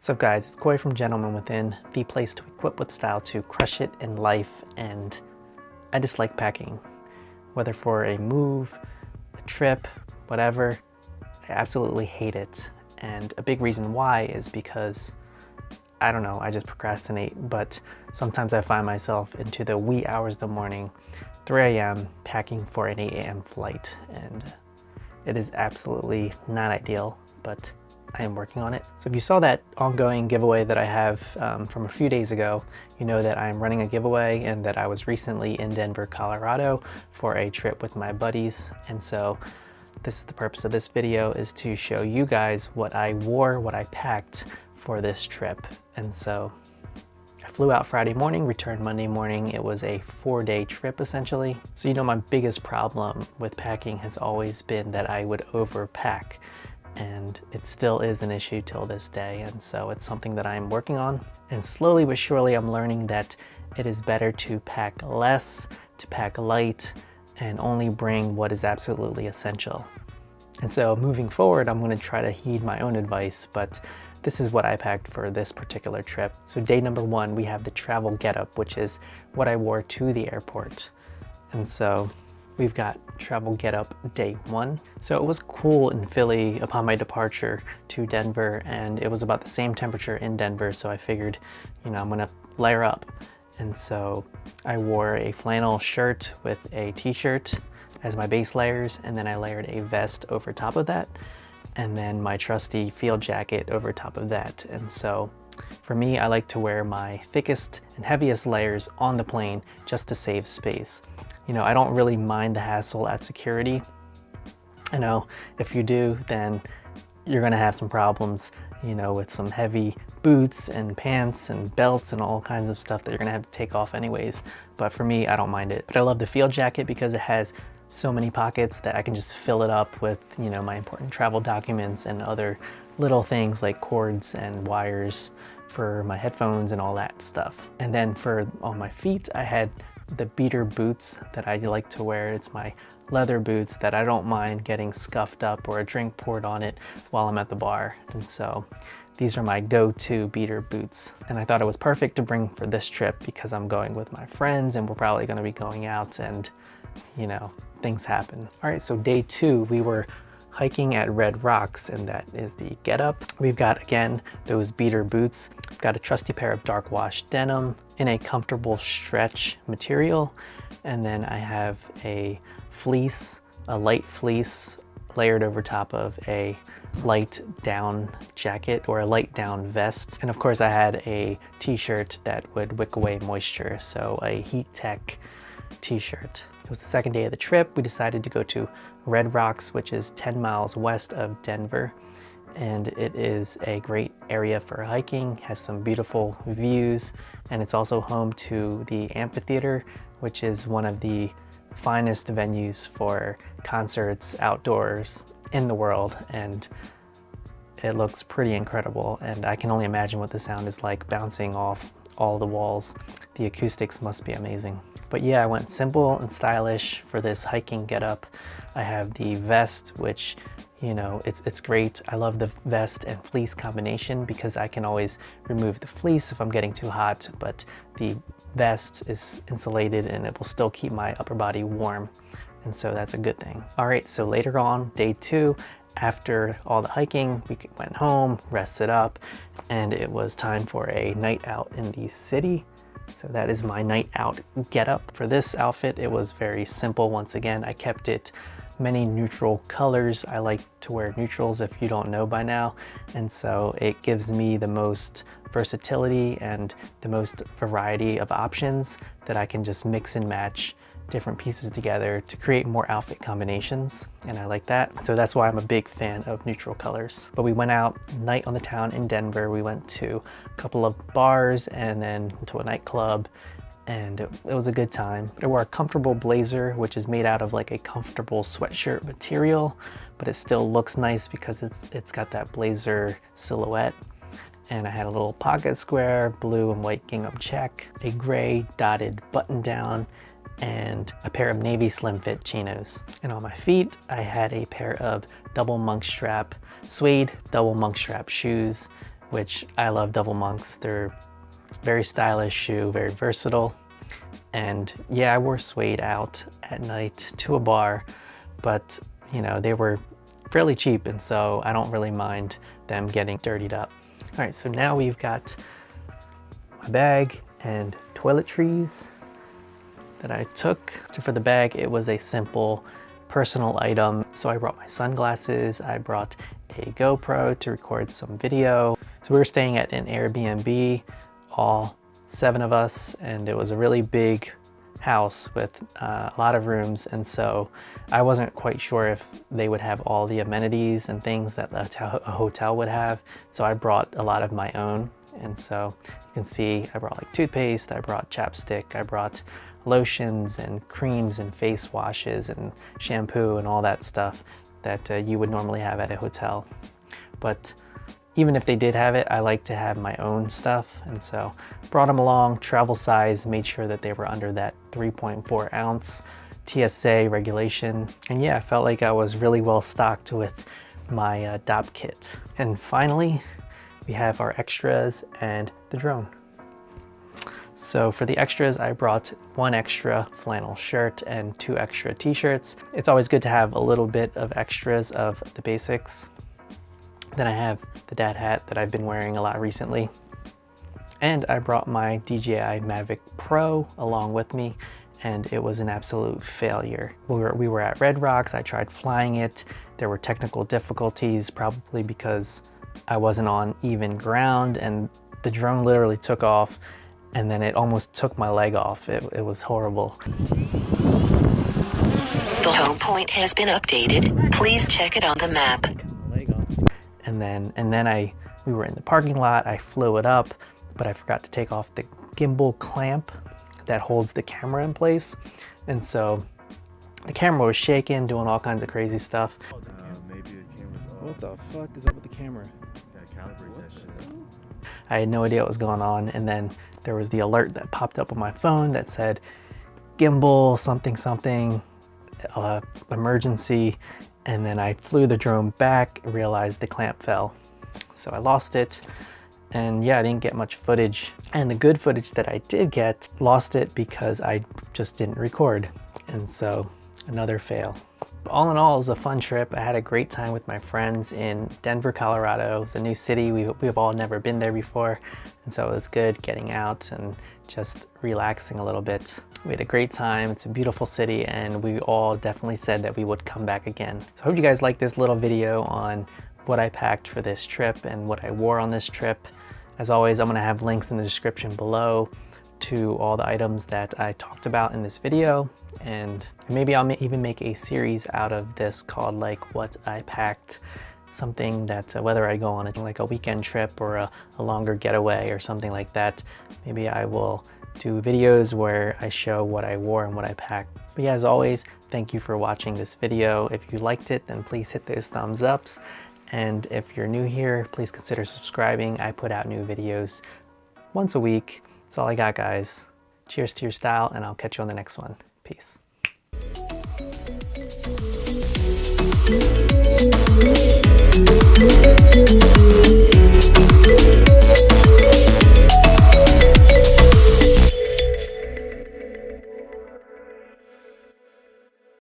What's up guys, it's Corey from Gentleman Within, the place to equip with style to crush it in life, and I just like packing. Whether for a move, a trip, whatever, I absolutely hate it. And a big reason why is because, I don't know, I just procrastinate, but sometimes I find myself into the wee hours of the morning, 3 a.m. packing for an 8 a.m. flight, and it is absolutely not ideal, but I am working on it. So if you saw that ongoing giveaway that I have from a few days ago, you know that I'm running a giveaway and that I was recently in Denver, Colorado for a trip with my buddies. And so this is the purpose of this video, is to show you guys what I wore, what I packed for this trip. And so I flew out Friday morning, returned Monday morning. It was a 4-day trip essentially. So you know, my biggest problem with packing has always been that I would overpack. And it still is an issue till this day, and so it's something that I'm working on. And slowly but surely I'm learning that it is better to pack less, to pack light, and only bring what is absolutely essential. And so moving forward, I'm going to try to heed my own advice, but this is what I packed for this particular trip. So day number 1, we have the travel getup, which is what I wore to the airport. And so we've got travel getup day 1. So it was cool in Philly upon my departure to Denver, and it was about the same temperature in Denver. So I figured, you know, I'm gonna layer up. And so I wore a flannel shirt with a t-shirt as my base layers, and then I layered a vest over top of that, and then my trusty field jacket over top of that. And so for me, I like to wear my thickest and heaviest layers on the plane just to save space. You know, I don't really mind the hassle at security. I know if you do, then you're gonna have some problems, you know, with some heavy boots and pants and belts and all kinds of stuff that you're gonna have to take off anyways. But for me, I don't mind it. But I love the field jacket because it has so many pockets that I can just fill it up with, you know, my important travel documents and other little things like cords and wires for my headphones and all that stuff. And then for on my feet, I had the beater boots that I like to wear. It's my leather boots that I don't mind getting scuffed up or a drink poured on it while I'm at the bar. And so these are my go-to beater boots. And I thought it was perfect to bring for this trip because I'm going with my friends and we're probably gonna be going out and, you know, things happen. All right, so day 2, we were hiking at Red Rocks, and that is the getup. We've got, again, those beater boots. We've got a trusty pair of dark wash denim in a comfortable stretch material. And then I have a fleece, a light fleece layered over top of a light down jacket or a light down vest. And of course I had a t-shirt that would wick away moisture, so a heat tech t-shirt. It was the second day of the trip. We decided to go to Red Rocks, which is 10 miles west of Denver. And it is a great area for hiking, has some beautiful views, and it's also home to the amphitheater, which is one of the finest venues for concerts outdoors in the world. And it looks pretty incredible, and I can only imagine what the sound is like bouncing off all the walls. The acoustics must be amazing. But yeah, I went simple and stylish for this hiking getup. I have the vest, which, you know, it's great. I love the vest and fleece combination because I can always remove the fleece if I'm getting too hot, but the vest is insulated and it will still keep my upper body warm. And so that's a good thing. All right, so later on, day 2, after all the hiking, we went home, rested up, and it was time for a night out in the city. So that is my night out getup. For this outfit, it was very simple. Once again, I kept it many neutral colors. I like to wear neutrals if you don't know by now. And so it gives me the most versatility and the most variety of options that I can just mix and match different pieces together to create more outfit combinations, and I like that. So that's why I'm a big fan of neutral colors. But we went out night on the town in Denver. We went to a couple of bars and then to a nightclub, and it was a good time. I wore a comfortable blazer, which is made out of like a comfortable sweatshirt material, but it still looks nice because it's got that blazer silhouette. And I had a little pocket square, blue and white gingham check, a gray dotted button down, and a pair of navy slim fit chinos. And on my feet, I had a pair of double monk strap, suede double monk strap shoes which I love double monks. They're very stylish shoe, very versatile. And yeah, I wore suede out at night to a bar, but you know, they were fairly cheap, and so I don't really mind them getting dirtied up. All right, so now we've got my bag and toiletries that I took. For the bag, it was a simple personal item. So I brought my sunglasses, I brought a GoPro to record some video. So we were staying at an Airbnb, all 7 of us, and it was a really big house with a lot of rooms, and so I wasn't quite sure if they would have all the amenities and things that a hotel would have, so I brought a lot of my own. And so you can see I brought like toothpaste, I brought chapstick, I brought lotions and creams and face washes and shampoo and all that stuff that you would normally have at a hotel. But even if they did have it, I like to have my own stuff, and so brought them along, travel size, made sure that they were under that 3.4 ounce TSA regulation. And yeah, I felt like I was really well stocked with my DOP kit. And finally, we have our extras and the drone. So for the extras, I brought 1 extra flannel shirt and 2 extra t-shirts. It's always good to have a little bit of extras of the basics. Then I have the dad hat that I've been wearing a lot recently. And I brought my DJI Mavic Pro along with me, and it was an absolute failure. We were at Red Rocks, I tried flying it. There were technical difficulties, probably because I wasn't on even ground, and the drone literally took off, and then it almost took my leg off. It was horrible. The home point has been updated. Please check it on the map. And then we were in the parking lot, I flew it up, but I forgot to take off the gimbal clamp that holds the camera in place. And so the camera was shaking, doing all kinds of crazy stuff. Maybe the camera's off. What the fuck is up with the camera? Gotta calibrate that shit. I had no idea what was going on, and then there was the alert that popped up on my phone that said gimbal something something emergency, and then I flew the drone back and realized the clamp fell. So I lost it, and yeah, I didn't get much footage. And the good footage that I did get, lost it because I just didn't record. And so another fail. All in all, it was a fun trip. I had a great time with my friends in Denver, Colorado. It's a new city. We've all never been there before. And so it was good getting out and just relaxing a little bit. We had a great time. It's a beautiful city, and we all definitely said that we would come back again. So I hope you guys liked this little video on what I packed for this trip and what I wore on this trip. As always, I'm gonna have links in the description below to all the items that I talked about in this video, and maybe I'll even make a series out of this called like what I packed, something that whether I go on like a weekend trip or a longer getaway or something like that, maybe I will do videos where I show what I wore and what I packed. But yeah, as always, thank you for watching this video. If you liked it, then please hit those thumbs ups, and if you're new here, please consider subscribing. I put out new videos once a week. That's all I got, guys. Cheers to your style, and I'll catch you on the next one. Peace.